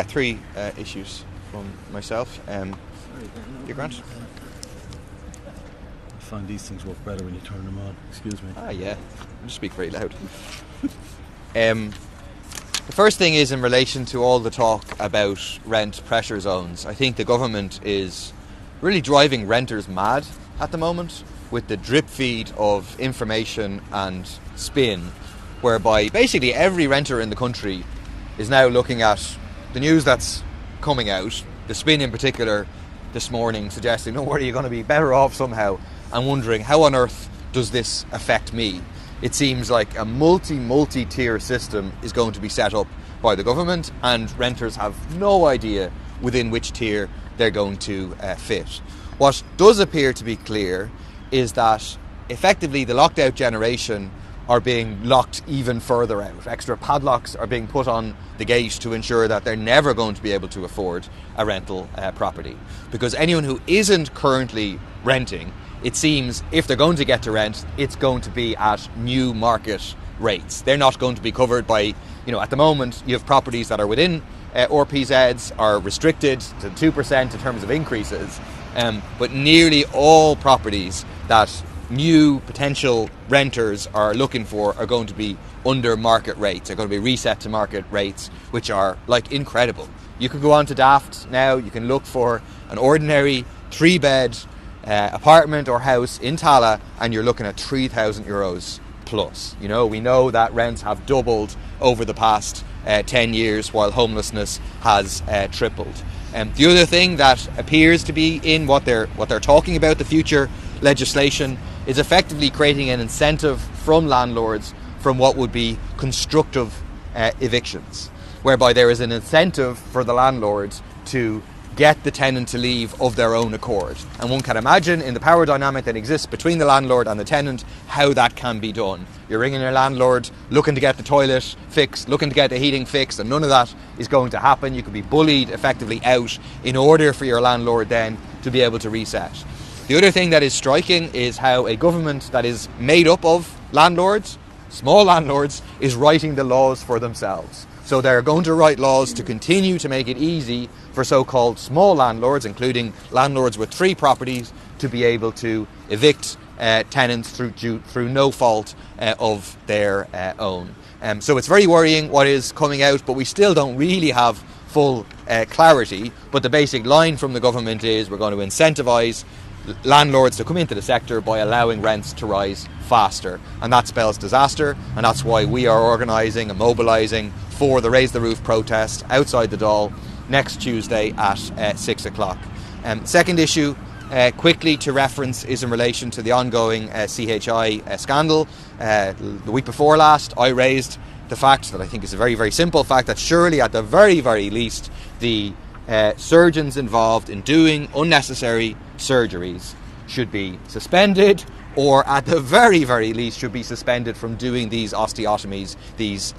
three issues from myself. Your grant? I find these things work better when you turn them on. Excuse me. Yeah. I'll just speak very loud. The first thing is in relation to all the talk about rent pressure zones. I think the government is really driving renters mad at the moment with the drip feed of information and spin, whereby basically every renter in the country is now looking at the news that's coming out, the spin in particular this morning suggesting, don't worry, you're going to be better off somehow, and wondering how on earth does this affect me? It seems like a multi-tier system is going to be set up by the government, and renters have no idea within which tier they're going to fit. What does appear to be clear is that effectively the locked out generation are being locked even further out. Extra padlocks are being put on the gate to ensure that they're never going to be able to afford a rental property. Because anyone who isn't currently renting, it seems if they're going to get to rent, it's going to be at new market rates. They're not going to be covered by, at the moment you have properties that are within RPZs are restricted to 2% in terms of increases, but nearly all properties that new potential renters are looking for are going to be under market rates. They're going to be reset to market rates, which are incredible. You can go on to Daft now, you can look for an ordinary 3-bed apartment or house in Tala, and you're looking at €3,000 plus. We know that rents have doubled over the past 10 years while homelessness has tripled. The other thing that appears to be in what they're talking about, the future legislation, is effectively creating an incentive from landlords from what would be constructive evictions, whereby there is an incentive for the landlords to get the tenant to leave of their own accord. And one can imagine in the power dynamic that exists between the landlord and the tenant how that can be done. You're ringing your landlord looking to get the toilet fixed, looking to get the heating fixed, and none of that is going to happen. You could be bullied effectively out in order for your landlord then to be able to reset. The other thing that is striking is how a government that is made up of landlords, small landlords, is writing the laws for themselves. So they're going to write laws to continue to make it easy for so-called small landlords, including landlords with 3 properties, to be able to evict tenants through no fault of their own. So it's very worrying what is coming out, but we still don't really have full clarity. But the basic line from the government is we're going to incentivise landlords to come into the sector by allowing rents to rise faster, and that spells disaster, and that's why we are organising and mobilising for the Raise the Roof protest outside the Dáil next Tuesday at 6 o'clock. Second issue, quickly to reference, is in relation to the ongoing CHI scandal. The week before last I raised the fact that I think is a very, very simple fact that surely at the very, very least the surgeons involved in doing unnecessary surgeries should be suspended, or at the very, very least should be suspended from doing these osteotomies, these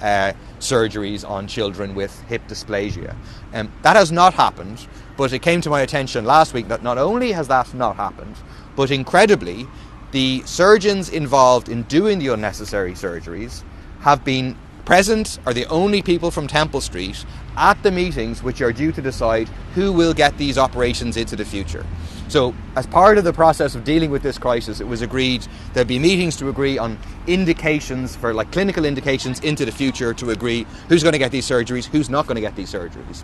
surgeries on children with hip dysplasia. That has not happened, but it came to my attention last week that not only has that not happened, but incredibly the surgeons involved in doing the unnecessary surgeries have been present, are the only people from Temple Street at the meetings which are due to decide who will get these operations into the future. So as part of the process of dealing with this crisis, it was agreed there'd be meetings to agree on indications for clinical indications into the future, to agree who's going to get these surgeries, who's not going to get these surgeries.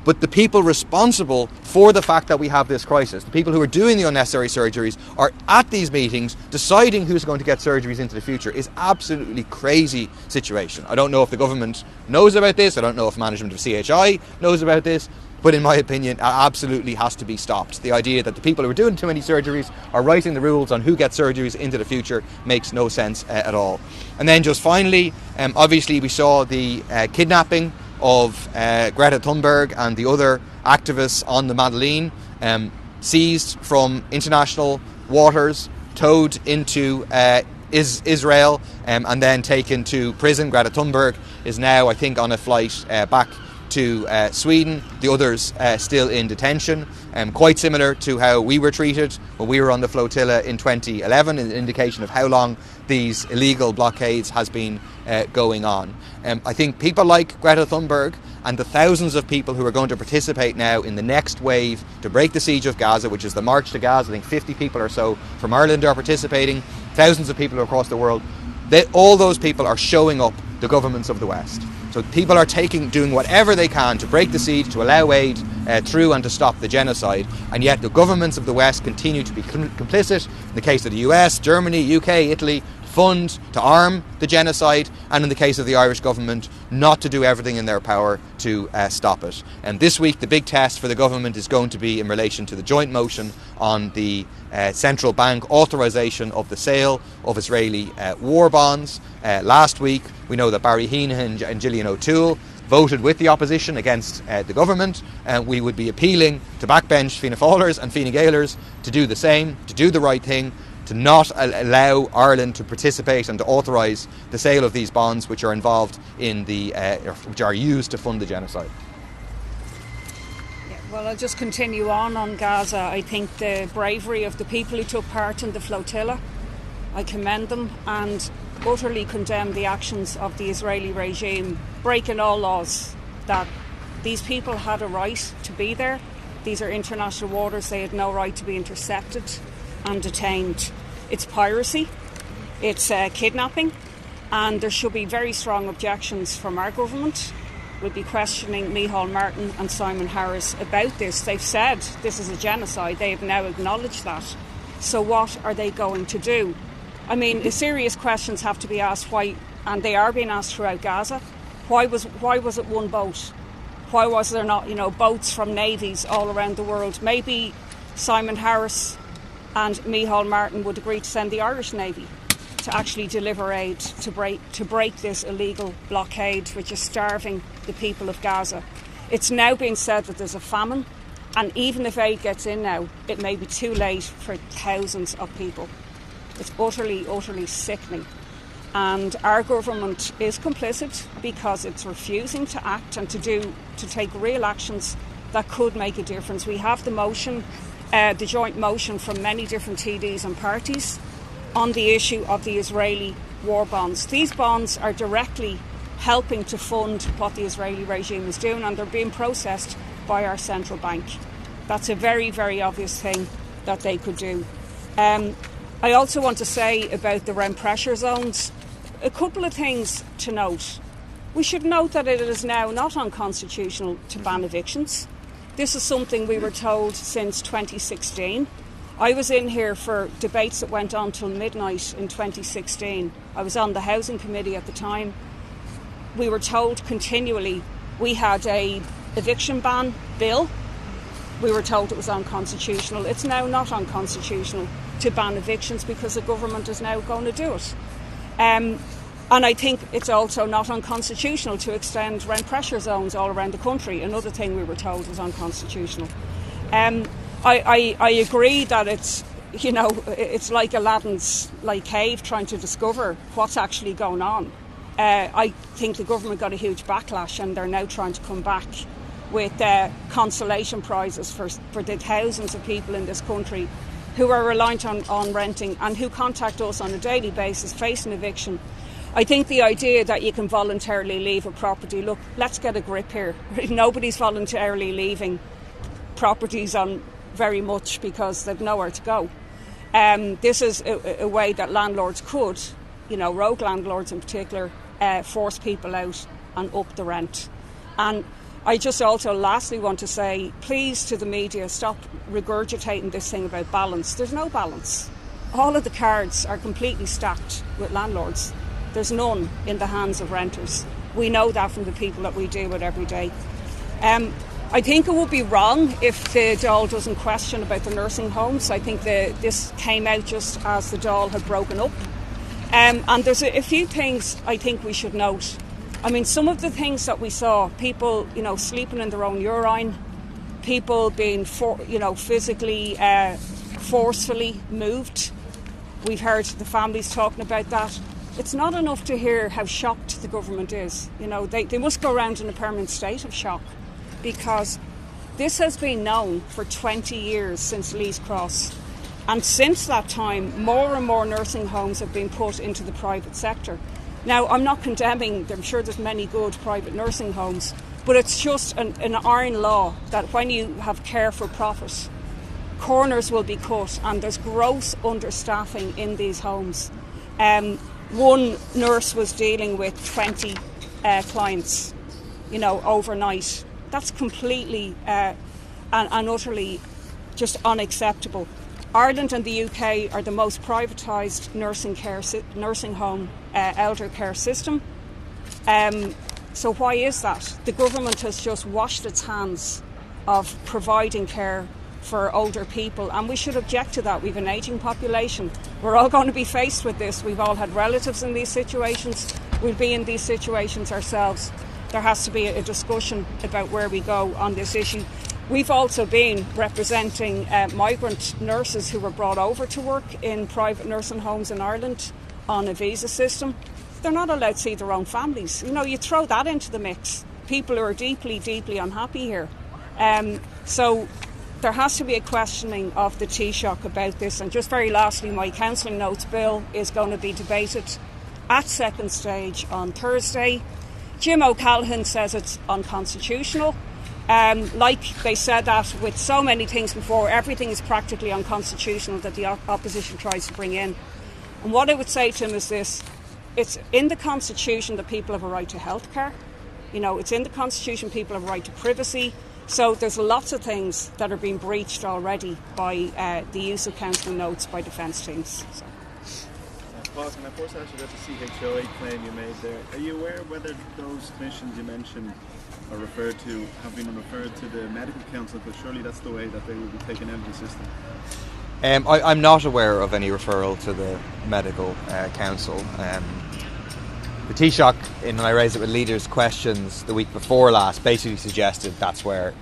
But the people responsible for the fact that we have this crisis, the people who are doing the unnecessary surgeries, are at these meetings deciding who's going to get surgeries into the future. Is absolutely crazy situation. I don't know if the government knows about this. I don't know if management of CHI knows about this. But in my opinion, it absolutely has to be stopped. The idea that the people who are doing too many surgeries are writing the rules on who gets surgeries into the future makes no sense at all. And then just finally, obviously we saw the kidnapping of Greta Thunberg and the other activists on the Madeleine, seized from international waters, towed into Israel, and then taken to prison. Greta Thunberg is now, I think, on a flight back to Sweden. The others still in detention, quite similar to how we were treated when we were on the flotilla in 2011, an indication of how long these illegal blockades has been going on. I think people like Greta Thunberg and the thousands of people who are going to participate now in the next wave to break the siege of Gaza, which is the March to Gaza. I think 50 people or so from Ireland are participating, thousands of people across the world. All those people are showing up the governments of the West. So people are doing whatever they can to break the siege, to allow aid through and to stop the genocide, and yet the governments of the West continue to be complicit. In the case of the US, Germany, UK, Italy, fund, to arm the genocide, and in the case of the Irish government, not to do everything in their power to stop it. And this week the big test for the government is going to be in relation to the joint motion on the central bank authorisation of the sale of Israeli war bonds. Last week we know that Barry Heenan and Gillian O'Toole voted with the opposition against the government, and we would be appealing to backbench Fianna Fáilers and Fine Gaelers to do the same, to do the right thing, to not allow Ireland to participate and to authorise the sale of these bonds, which are involved in which are used to fund the genocide. Yeah, well, I'll just continue on Gaza. I think the bravery of the people who took part in the flotilla, I commend them and utterly condemn the actions of the Israeli regime, breaking all laws. That these people had a right to be there. These are international waters. They had no right to be intercepted and detained. It's piracy, it's kidnapping, and there should be very strong objections from our government. We'll be questioning Micheál Martin and Simon Harris about this. They've said this is a genocide. They have now acknowledged that. So what are they going to do? I mean, the serious questions have to be asked, why, and they are being asked throughout Gaza. Why was it one boat? Why was there not, boats from navies all around the world? Maybe Simon Harris and Micheál Martin would agree to send the Irish Navy to actually deliver aid to break this illegal blockade, which is starving the people of Gaza. It's now been said that there's a famine, and even if aid gets in now, it may be too late for thousands of people. It's utterly, utterly sickening. And our government is complicit because it's refusing to act and to take real actions that could make a difference. We have the motion, the joint motion from many different TDs and parties on the issue of the Israeli war bonds. These bonds are directly helping to fund what the Israeli regime is doing, and they're being processed by our central bank. That's a very, very obvious thing that they could do. I also want to say about the rent pressure zones, a couple of things to note. We should note that it is now not unconstitutional to ban evictions. This is something we were told since 2016. I was in here for debates that went on till midnight in 2016. I was on the Housing Committee at the time. We were told continually we had a eviction ban bill. We were told it was unconstitutional. It's now not unconstitutional to ban evictions because the government is now going to do it. And I think it's also not unconstitutional to extend rent pressure zones all around the country. Another thing we were told was unconstitutional. I agree that it's like Aladdin's cave trying to discover what's actually going on. I think the government got a huge backlash, and they're now trying to come back with consolation prizes for the thousands of people in this country who are reliant on renting and who contact us on a daily basis facing eviction. I think the idea that you can voluntarily leave a property, look, let's get a grip here. Nobody's voluntarily leaving properties on very much because they've nowhere to go. This is a way that landlords could, rogue landlords in particular, force people out and up the rent. And I just also lastly want to say, please, to the media, stop regurgitating this thing about balance. There's no balance. All of the cards are completely stacked with landlords. There's none in the hands of renters. We know that from the people that we deal with every day. I think it would be wrong if the Dáil doesn't question about the nursing homes. I think this came out just as the Dáil had broken up. And there's a few things I think we should note. I mean, some of the things that we saw, people, sleeping in their own urine, people being, physically, forcefully moved. We've heard the families talking about that. It's not enough to hear how shocked the government is. They must go around in a permanent state of shock, because this has been known for 20 years since Lee's Cross. And since that time, more and more nursing homes have been put into the private sector. Now, I'm not condemning, I'm sure there's many good private nursing homes, But it's just an iron law that when you have care for profit, corners will be cut, and there's gross understaffing in these homes. One nurse was dealing with 20 clients, overnight. That's completely and utterly just unacceptable. Ireland and the UK are the most privatised nursing home elder care system. So why is that? The government has just washed its hands of providing care for older people, and we should object to that. We've an ageing population. We're all going to be faced with this. We've all had relatives in these situations. We'll be in these situations ourselves. There has to be a discussion about where we go on this issue. We've also been representing migrant nurses who were brought over to work in private nursing homes in Ireland on a visa system. They're not allowed to see their own families. You throw that into the mix. People who are deeply, deeply unhappy here. So there has to be a questioning of the Taoiseach about this. And just very lastly, my counselling notes bill is going to be debated at second stage on Thursday. Jim O'Callaghan says it's unconstitutional. Like they said that with so many things before, everything is practically unconstitutional that the opposition tries to bring in. And what I would say to him is this: it's in the Constitution that people have a right to health care. It's in the Constitution people have a right to privacy. So there's lots of things that are being breached already by the use of counselling notes by defence teams. So. Pause, can I first ask you about the CHI claim you made there? Are you aware whether those commissions you mentioned are referred to, have been referred to the medical council? Because surely that's the way that they will be taken out of the system. I'm not aware of any referral to the medical council. The Taoiseach, when I raised it with leaders' questions the week before last, basically suggested that's where it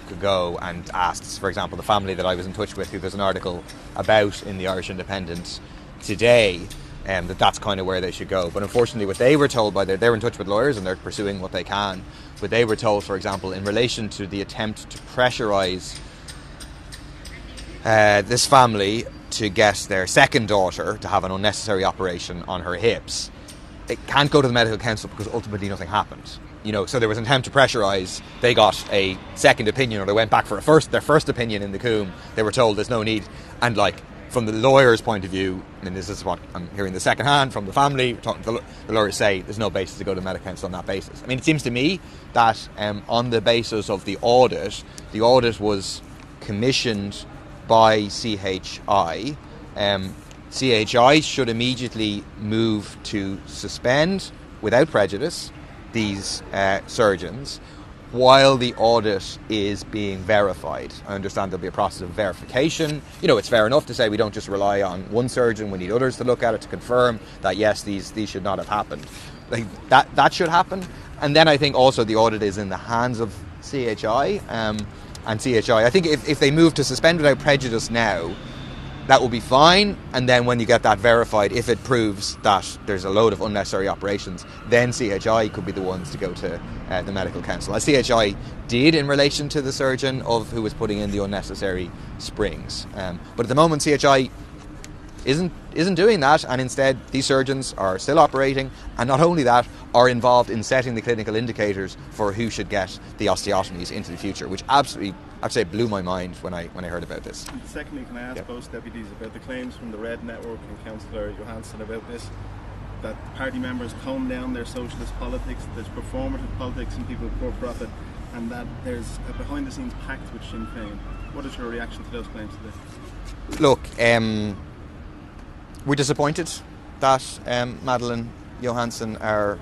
could go, and asked, for example, the family that I was in touch with, who there's an article about in the Irish Independent today, that's kind of where they should go. But unfortunately, what they were told by they're in touch with lawyers and they're pursuing what they can. But they were told, for example, in relation to the attempt to pressurise this family to get their second daughter to have an unnecessary operation on her hips, it can't go to the medical council because ultimately nothing happened. So there was an attempt to pressurise. They got a second opinion, or they went back for their first opinion in the Coombe. They were told there's no need, and from the lawyer's point of view, and this is what I'm hearing the second hand from the family, talking to the lawyers say there's no basis to go to the medical council on that basis. I mean, it seems to me that on the basis of the audit was commissioned by CHI. CHI should immediately move to suspend, without prejudice, these surgeons while the audit is being verified. I understand there'll be a process of verification. It's fair enough to say we don't just rely on one surgeon, we need others to look at it to confirm that yes, these should not have happened. That should happen. And then I think also the audit is in the hands of CHI, and CHI, I think if they move to suspend without prejudice now, that will be fine. And then when you get that verified, if it proves that there's a load of unnecessary operations, then CHI could be the ones to go to the medical council, as CHI did in relation to the surgeon who was putting in the unnecessary springs. But at the moment, CHI isn't doing that, and instead these surgeons are still operating, and not only that, are involved in setting the clinical indicators for who should get the osteotomies into the future, which absolutely, I have to say, blew my mind when I heard about this. And secondly, can I ask both deputies about the claims from the Red Network and Councillor Johansson about this, that party members tone down their socialist politics, there's performative politics and people for profit, and that there's a behind-the-scenes pact with Sinn Féin? What is your reaction to those claims today? Look, we're disappointed that Madeleine Johansson, our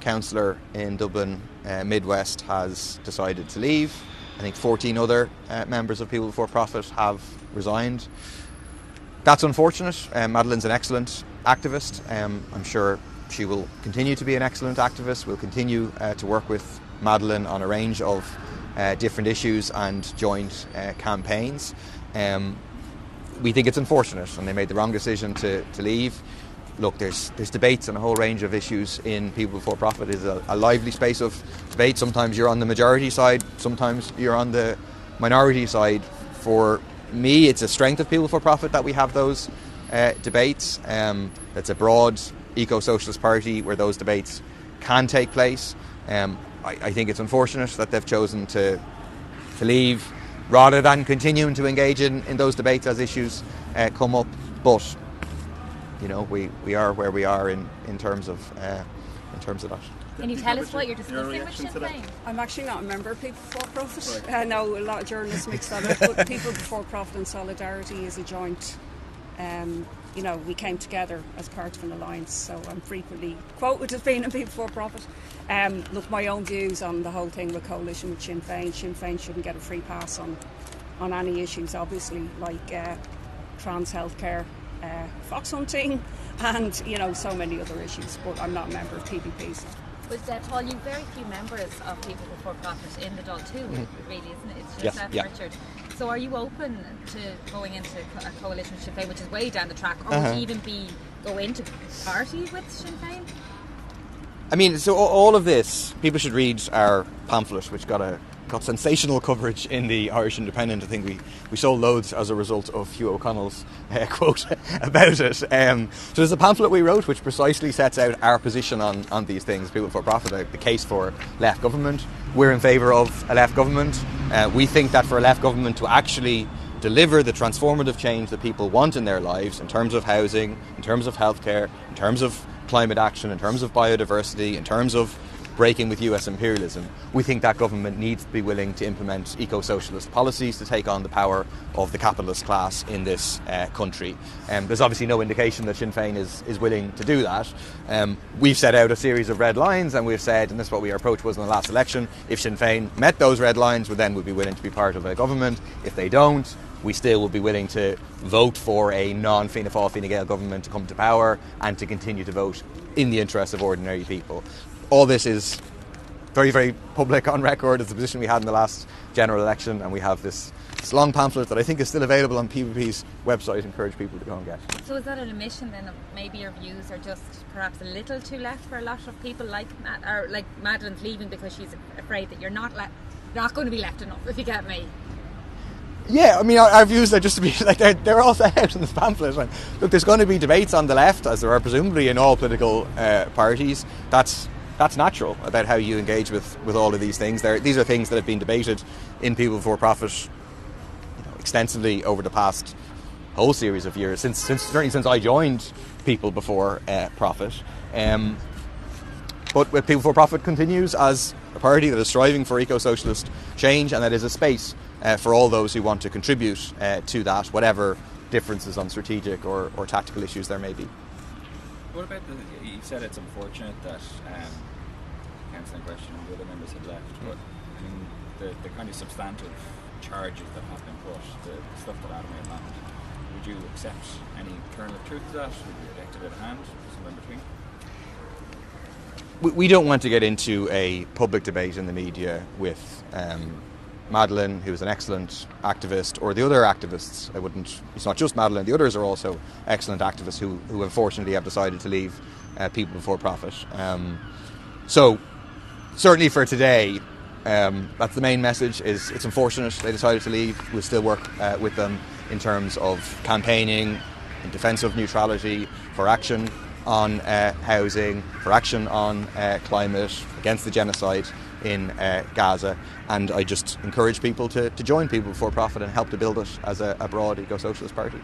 councillor in Dublin Midwest, has decided to leave. I think 14 other members of People Before Profit have resigned. That's unfortunate. Madeleine's an excellent activist. I'm sure she will continue to be an excellent activist. We'll continue to work with Madeleine on a range of different issues and joint campaigns. We think it's unfortunate, and they made the wrong decision to leave. Look, there's debates on a whole range of issues in People Before Profit. It is a lively space of debate. Sometimes you're on the majority side, sometimes you're on the minority side. For me, it's a strength of People Before Profit that we have those debates. It's a broad eco-socialist party where those debates can take place. I think it's unfortunate that they've chosen to leave rather than continuing to engage in those debates as issues come up. But we are where we are in terms of that. Can you tell us what you're discussing with Sinn Féin? I'm actually not a member of People Before Profit. I know a lot of journalists mix that up, but People Before Profit and Solidarity is a joint. We came together as part of an alliance, so I'm frequently quoted as being in People Before Profit. Look, my own views on the whole thing with coalition with Sinn Féin. Sinn Féin shouldn't get a free pass on any issues, obviously, like trans healthcare, fox hunting, and so many other issues. But I'm not a member of PBP. So. But Paul, you've very few members of People Before Profit in the Dáil too, really, isn't it? It's just that, Richard. So are you open to going into a coalition with Sinn Féin, which is way down the track, or would you even go into party with Sinn Féin? I mean, so all of this, people should read our pamphlet, which got sensational coverage in the Irish Independent. I think we sold loads as a result of Hugh O'Connell's quote about it. So there's a pamphlet we wrote which precisely sets out our position on these things, People Before Profit, the case for left government. We're in favour of a left government. We think that for a left government to actually deliver the transformative change that people want in their lives in terms of housing, in terms of healthcare, in terms of climate action, in terms of biodiversity, in terms of breaking with US imperialism, we think that government needs to be willing to implement eco-socialist policies to take on the power of the capitalist class in this country. There's obviously no indication that Sinn Féin is willing to do that. We've set out a series of red lines, and we've said, and this is what our approach was in the last election, if Sinn Féin met those red lines, then we'd be willing to be part of a government. If they don't, we still will be willing to vote for a non-Fianna Fáil, Fine Gael government to come to power and to continue to vote in the interest of ordinary people. All this is very, very public on record. It's the position we had in the last general election, and we have this long pamphlet that I think is still available on PVP's website. I encourage people to go and get. So is that an admission then of maybe your views are just perhaps a little too left for a lot of people, like Madeline's leaving because she's afraid that you're not going to be left enough, if you get me? Yeah, I mean, our views are just to be like they're all set out in this pamphlet. And look, there's going to be debates on the left, as there are presumably in all political parties. That's natural about how you engage with all of these things. These are things that have been debated in People Before Profit extensively over the past whole series of years, certainly since I joined People Before Profit. But People Before Profit continues as a party that is striving for eco-socialist change, and that is a space for all those who want to contribute to that, whatever differences on strategic or tactical issues there may be. What about you said it's unfortunate that council in question and the other members had left, but I mean the kind of substantive charges that have been put, the stuff that Adam outlined, would you accept any kernel of truth to that? Would you reject it at hand, somewhere in between? We don't want to get into a public debate in the media with Madeleine, who is an excellent activist, or the other activists. It's not just Madeleine, the others are also excellent activists who unfortunately have decided to leave People Before Profit. So certainly for today, that's the main message. It's unfortunate they decided to leave. We'll still work with them in terms of campaigning in defence of neutrality, for action on housing, for action on climate, against the genocide in Gaza, and I just encourage people to join People Before Profit and help to build it as a broad eco-socialist party.